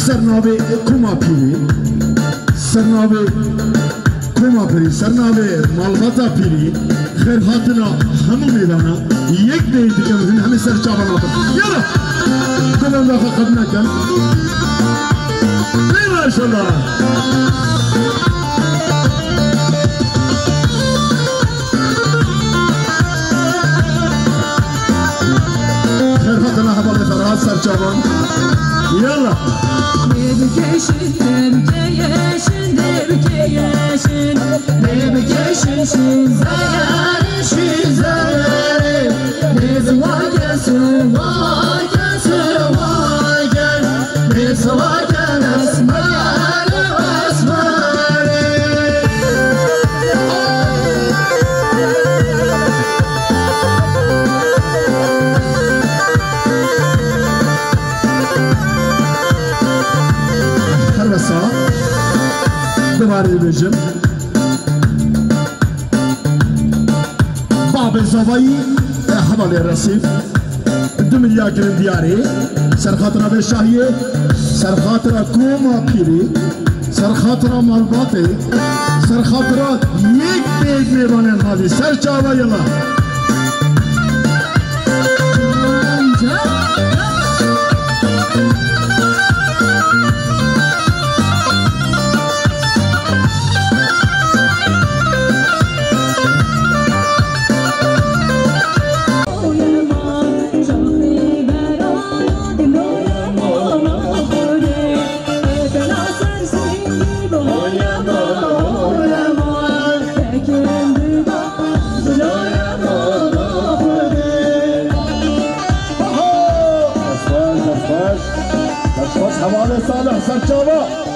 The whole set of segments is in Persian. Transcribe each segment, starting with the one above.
سرنابه کما پیری سرنابه کما پیری سرنابه مالباتا پیری خیر هاتنا همو میدانا یک دید که همه سر چاوانا یالا کنم داخل خد نکن ای ماشالله خیر هاتنا حواله فرهاد سر چاوان يلا نبكيشن نبكيشن نبكيشن نبكيشن شزار شزار نزواجه سواجه سواجه نزواجه اسمار اسمار دوباره بجم باب زوایی حواله رسیف 2 میلیارد گرم دیاری سرخاطر به شاهیه سرخاطر کوما پیری سرخاطر مالباته سرخاطر یک دیگ میبانه خالی سر چاوا یلا حواله صالح سرچاوا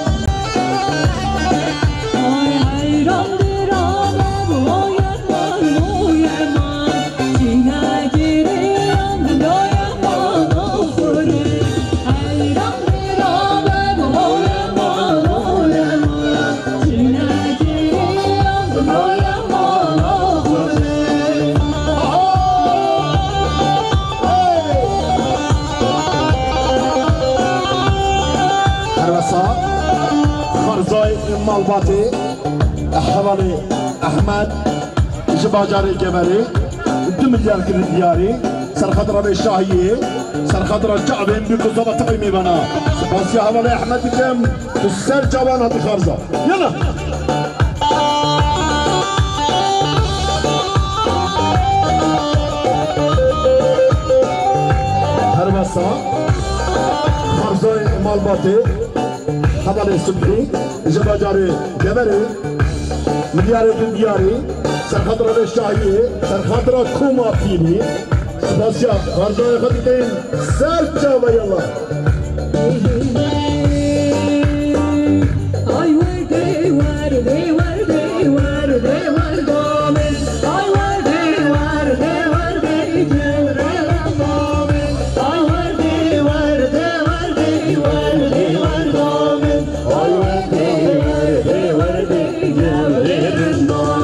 مالباتي حوالي احمد جباجاري جبري 2 مليار كل دياري سرخطره بالشاهيه سرخطره كعبين بكذبه تقيمي بنا سباسي حوالي احمد كم السر جوانات خارزه يلا هرمسا خارزه مالباتي حواله صبحي جباجاري جبري ملياري دياري سرخطره بالشاهيه سرخطره كوما فيني سباسيا غرزاي خدتين سرجا يلا اي وردي وردي وردي وردي وردومن اي وردي وردي وردي جبري رمضومن اي وردي وردي وردي وردي وردومن اي وردي وردي وردي جبري رمضومن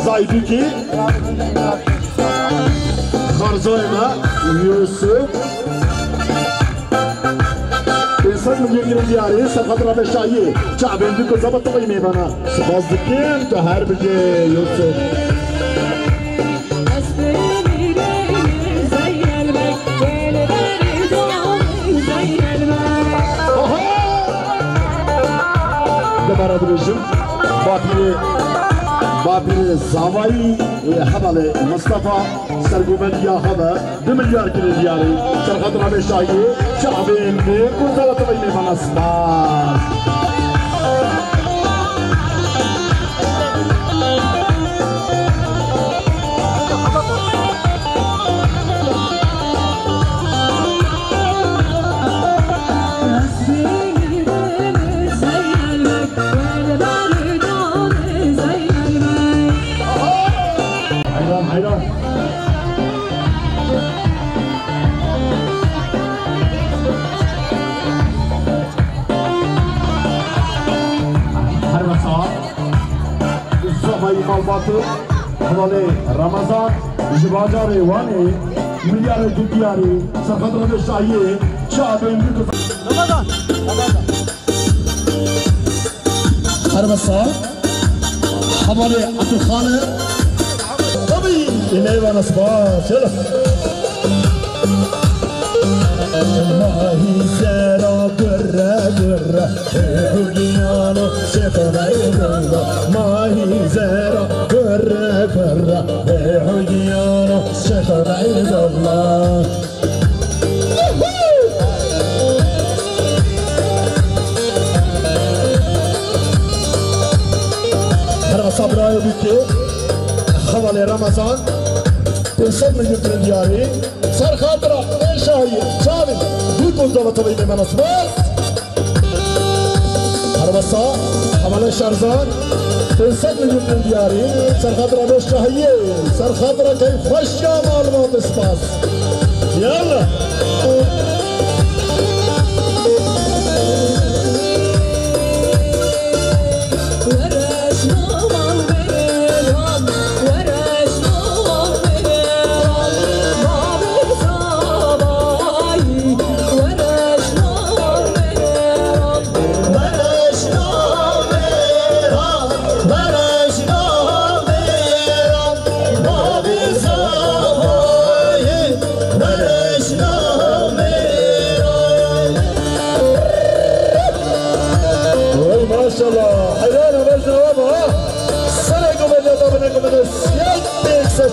زايدوكي خرزويما يوسف انسان من يجي دياري سخطرة بالشاية شعبين بيكو زبط قيمي بنا سباز دكين تهار بجي يوسف ديار بريجم بابي زاوي حبل مصطفى سرقومن يا هذا 2 مليار كيلو دياري سرخط رامي شاهي شعبين بكل طبيعي من أسماء Malbatı, Havalı Ramazan, Jibacari Vani, Milyarı Dünyari, Sakadra ve Şahiye, Şahabeyim bir kız. Ramazan. Harbasa, Havalı Atıkhanı, tabii, İneyva Nasba, şöyle. Mahi zera gırra gırra Hülyano şefana yırra Mahi zera gırra gırra Hülyano şefana yırra Harva sabraya bitti Havalı Ramazan Pensat mı götürün diyarı Sarkhatıra Şahiye Şahin bir buzda tabii ne manası var Harbasa Havalı Şarzan Pensat mı götürün diyarı Sarkhatıra ve Şahiye Sarkhatıra kayıp hoşça malumat ispas Yallah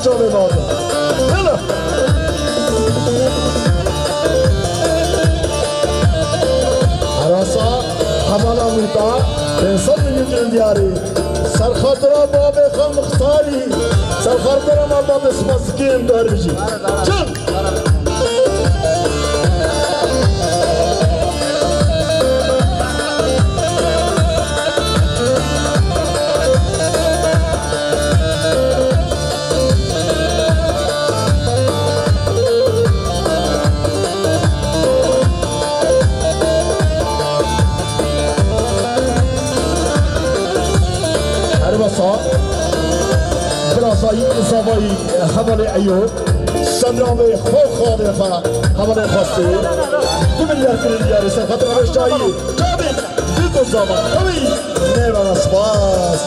Şöyle bağlı. Yallah. Arasa Hamala Muhta Pensat Müdürün Diyarı Sarkhatıra Babe Khan Muhtari Sarkhatıra Malbat Esması Kim Darbici Can صباي حمل عيون سنرامي خوخ خالفة حمل خاصي 2 مليار كيلو دياري سخطر على الشاي كامل بيكو زمان كامل نيرا نصباس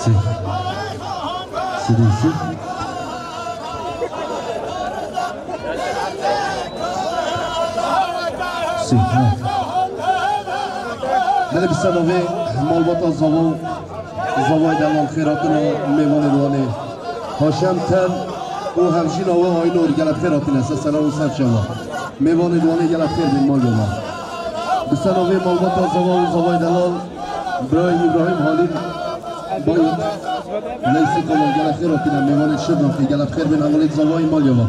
سي سيدي سي من بسنوي مالبات زوای دلال خیراتنا میوان دوانه هاشم تن و همشین آوه های نور گلت خیراتین است سلام و سر شما میوان دوانه گلت خیر بین مال جمع بسنوی مالبات زوای دلال برای ابراهیم حالین باید لیسی کلان گلت خیراتین میوان شدن که گلت خیر بین اولید زوای مال جمع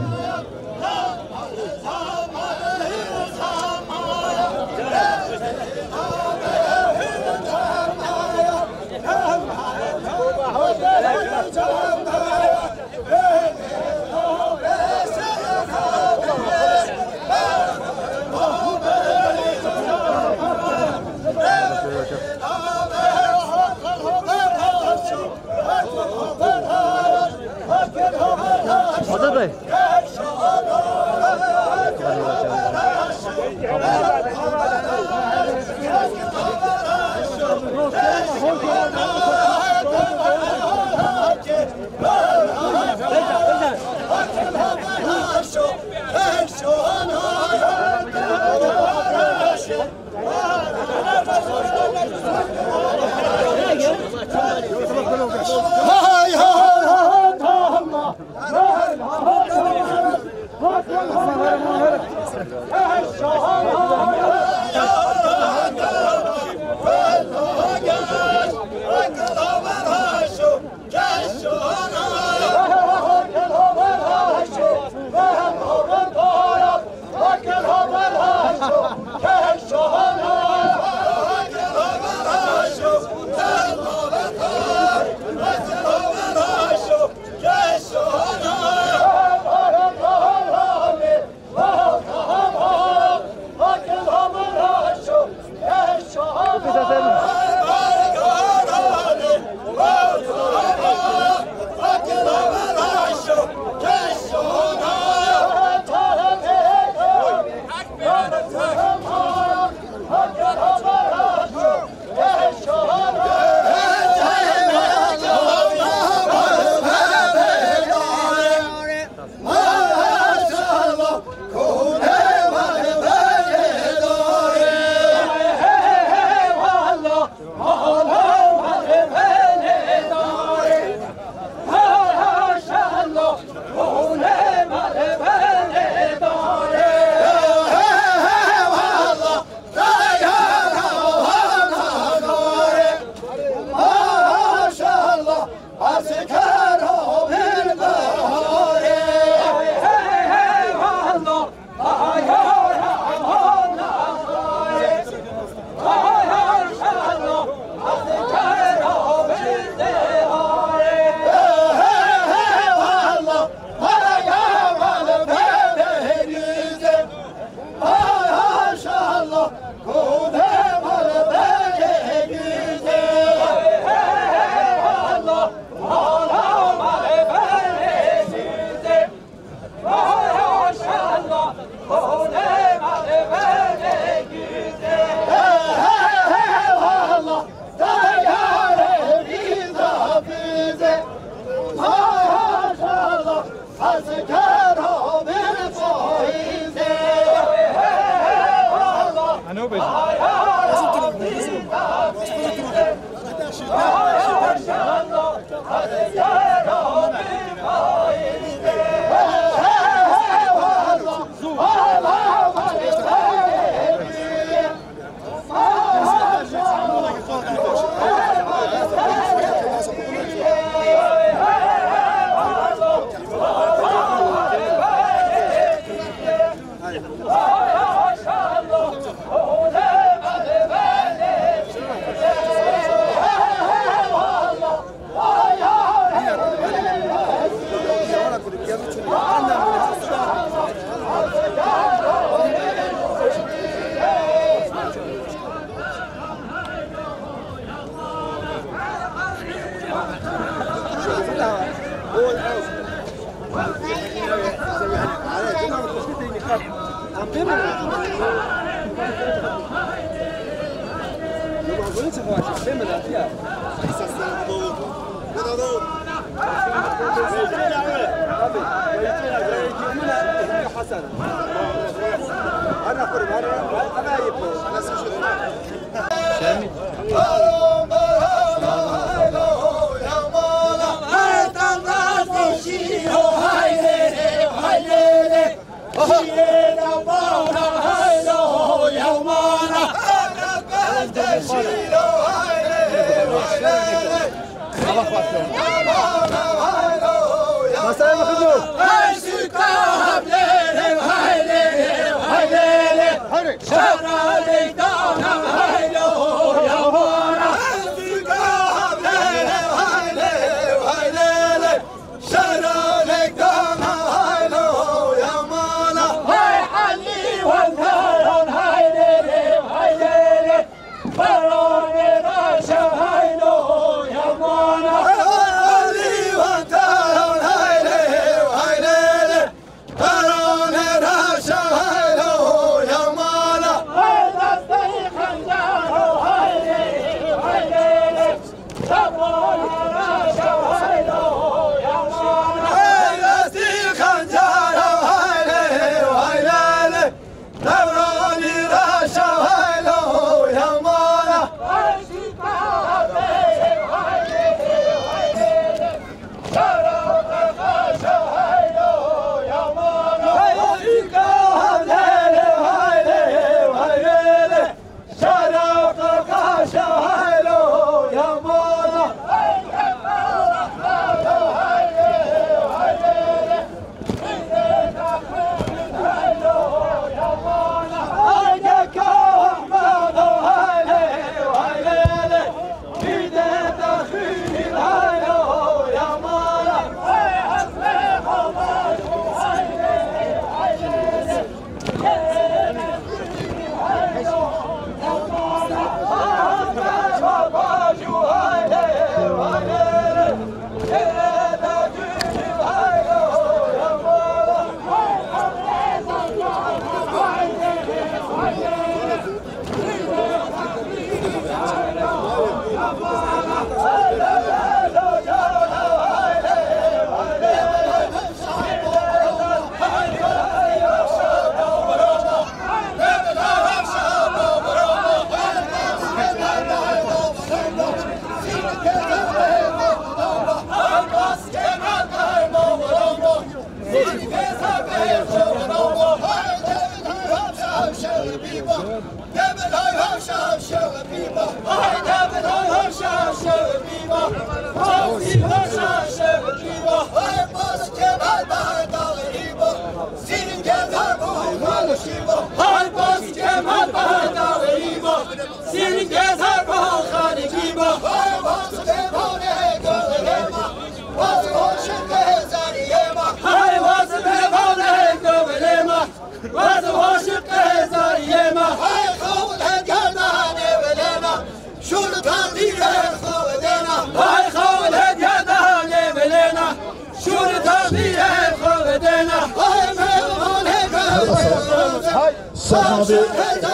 سرنامه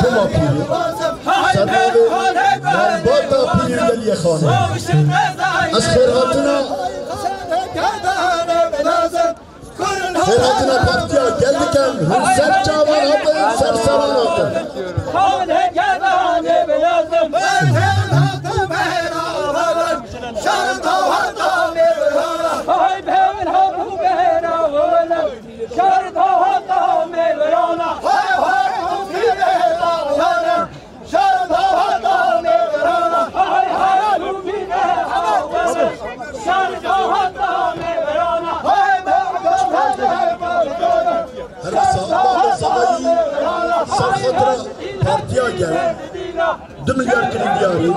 کما پیری سرنامه مرباطا پیری دلیه خانه از خیراتنا پارتیا گلدکن هم سر چاوان آتن سر سران آتن خانه گردانه بلازم شرط ها تا میبرانم های بهن ها تو بهنم شرط ها تا میبرانم های ها تو بهنم شرط ها تا میبرانم های ها تو بهنم شرط ها تا میبرانم های سرخطرة پارتیا گل 2 میلیارد کلی دیاری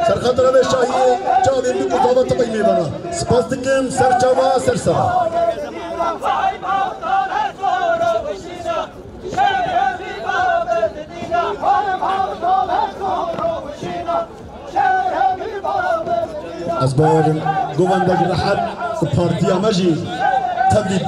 سرخطرة به شاهی چاوی بی کتابا تقیی میبنا سپاس دکم سر چاوا سر سرا از باید گوندگ رحد پارتیا مجی تبلیغ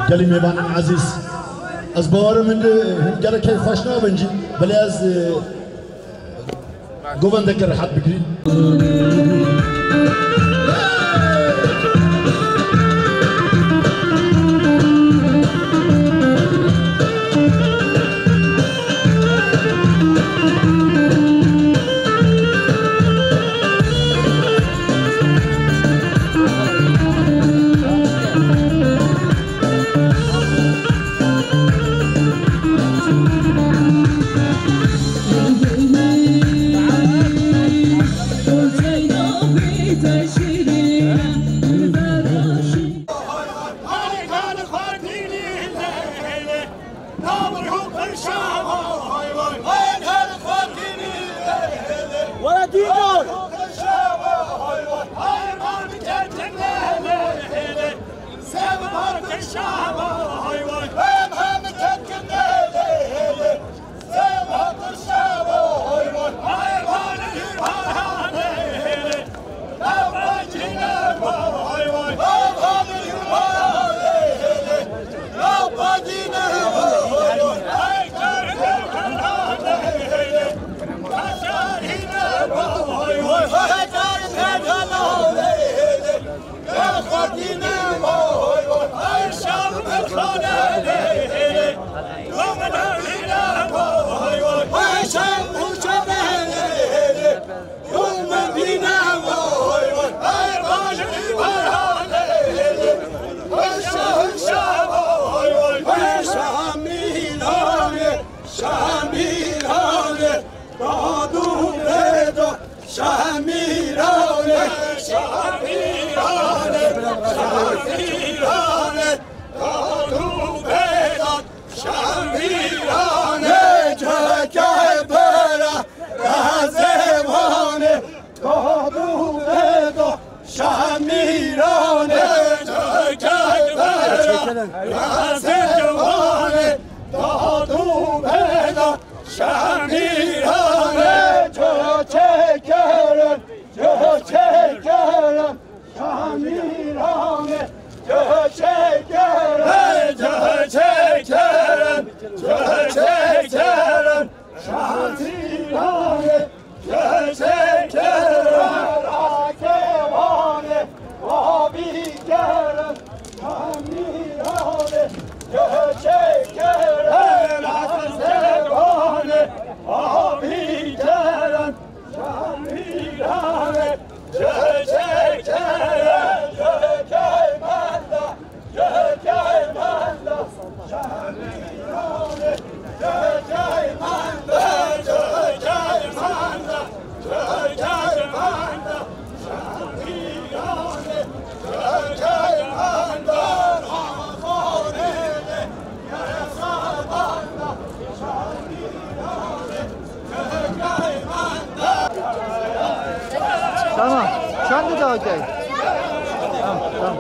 كلمة بان عزيز أزبار من قال كيف فاشنا بنجي بلاز قوفن ذكر حد بكري Tamam. Kendi de okey. Tamam.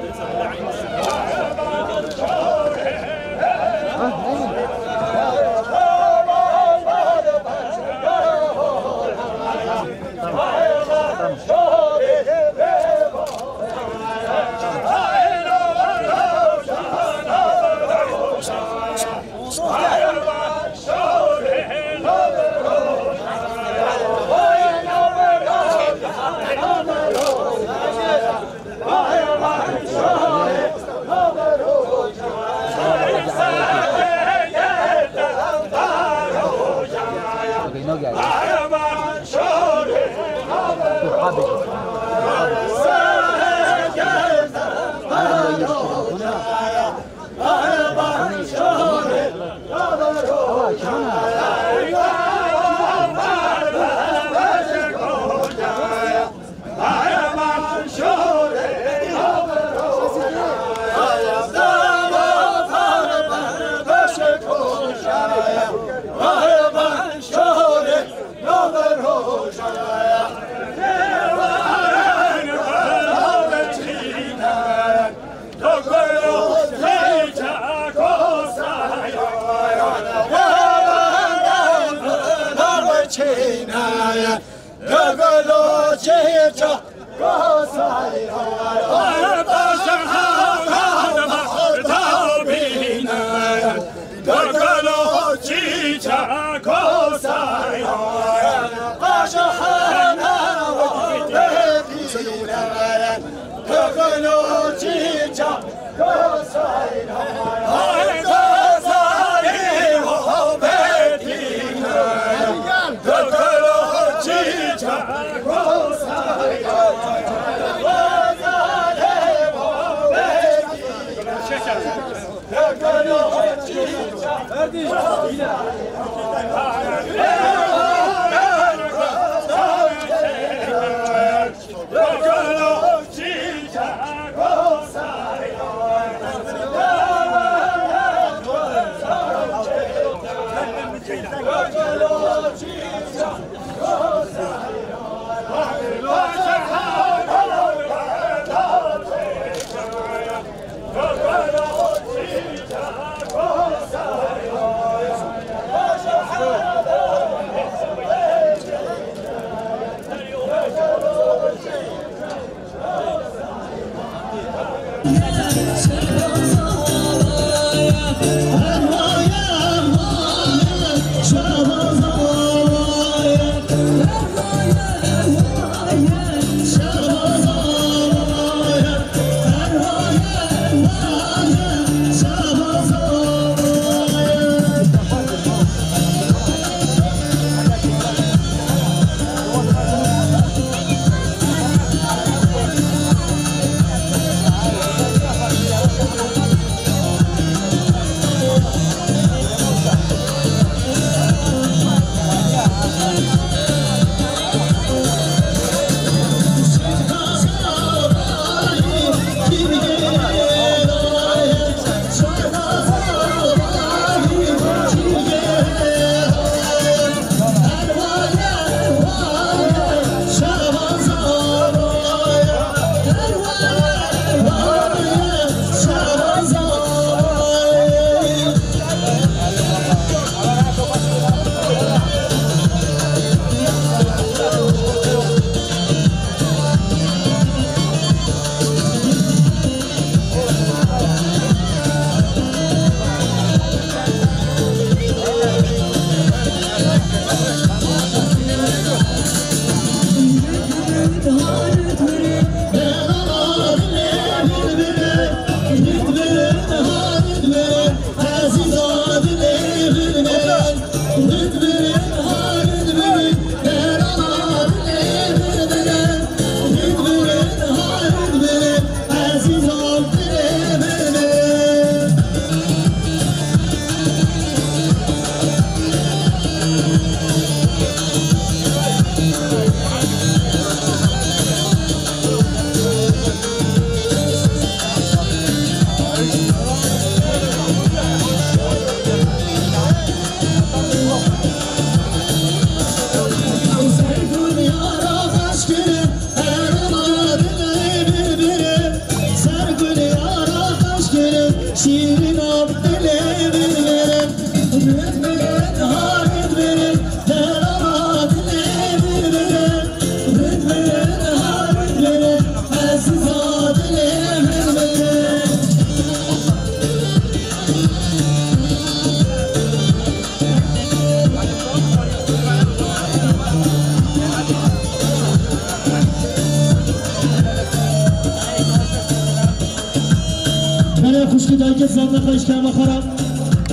خوشکی دایکت زاد نخواهیش که خراب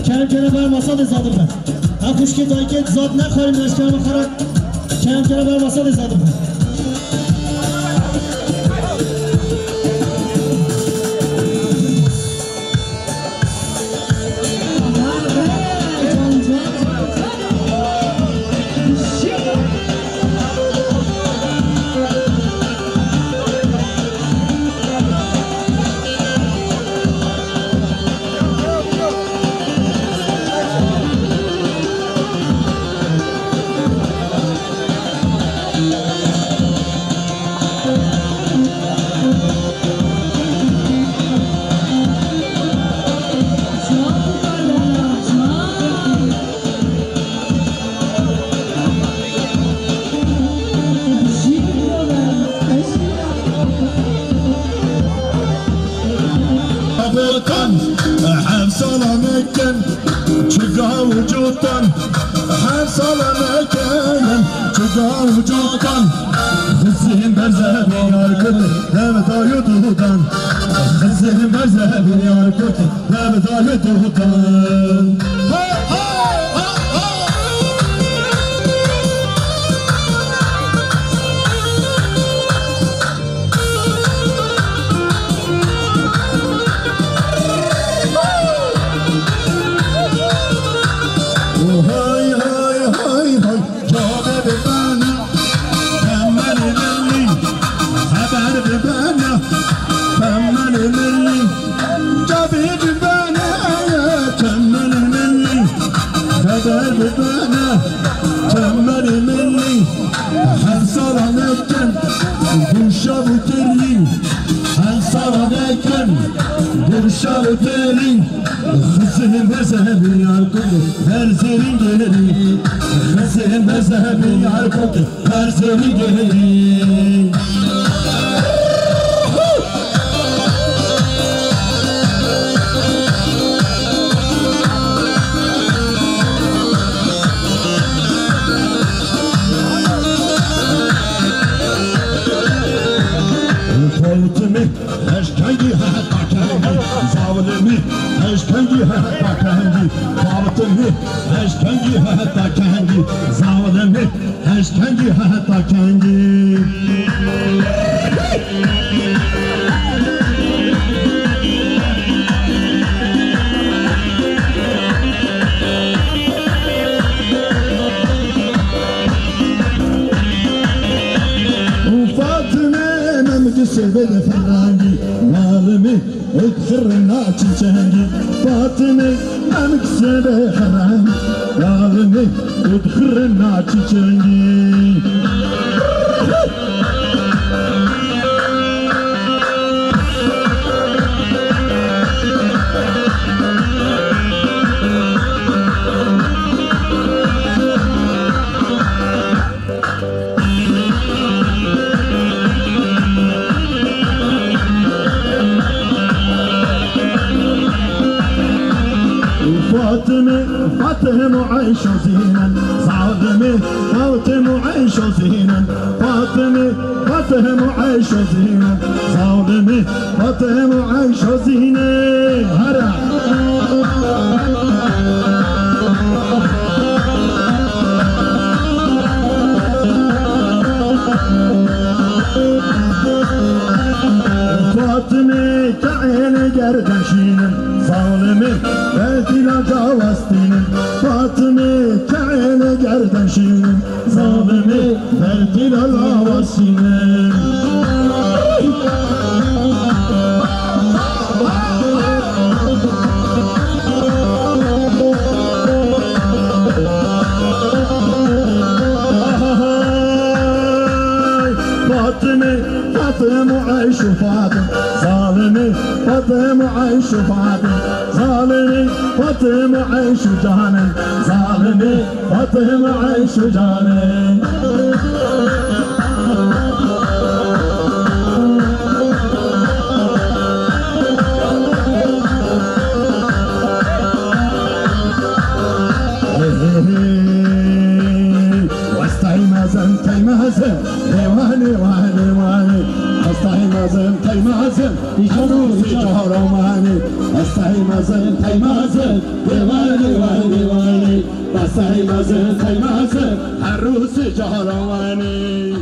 کم کنه بر مساد زاده بر هم خوشکی دایکت زاد نخواهیم داشت که خراب کم کنه بر مساد زاده بر بوتن حفصل مكن شقا وجودن حفصل مكن شقا وجودن خزين برزبي ياركت نبتا يدودن خزين برزبي ياركت نبتا يدودن تمني مني حنصر نكن برشا وتري حنصر نكن برشا وتري خزين بذهبي على الكل فرزين جهري خزين بذهبي على الكل فرزين جهري Ashkangi hatakangi, zavalimi. Ashkangi hatakangi, babatimi. Ashkangi hatakangi, zavalimi. Ashkangi hatakangi. سبب فرانجي مالمي اكثر الناس تشانجي فاطمي امك سبب فرانجي مالمي اكثر الناس تشانجي فاطمة وعيش زينا صعدمي فاطمة وعيش زينا فاطمة وعيش زينا صعدمي فاطمة وعيش زينا هرا فاطمة كعين قردشين ظالمي بيتنا جاوستين فاطمة كعين قردشين ظالمي بيتنا جاوستين فاطمة وعيش فاطمة ظالمي فاطمة وعيش فاطمة ظالمي فاطمة وعيش جانن ظالمي فاطمة وعيش جانن واني واني واني استحي مازن تاي مازن يشرو شهر واني استحي مازن تاي مازن واني واني واني استحي مازن تاي مازن عروس شهر واني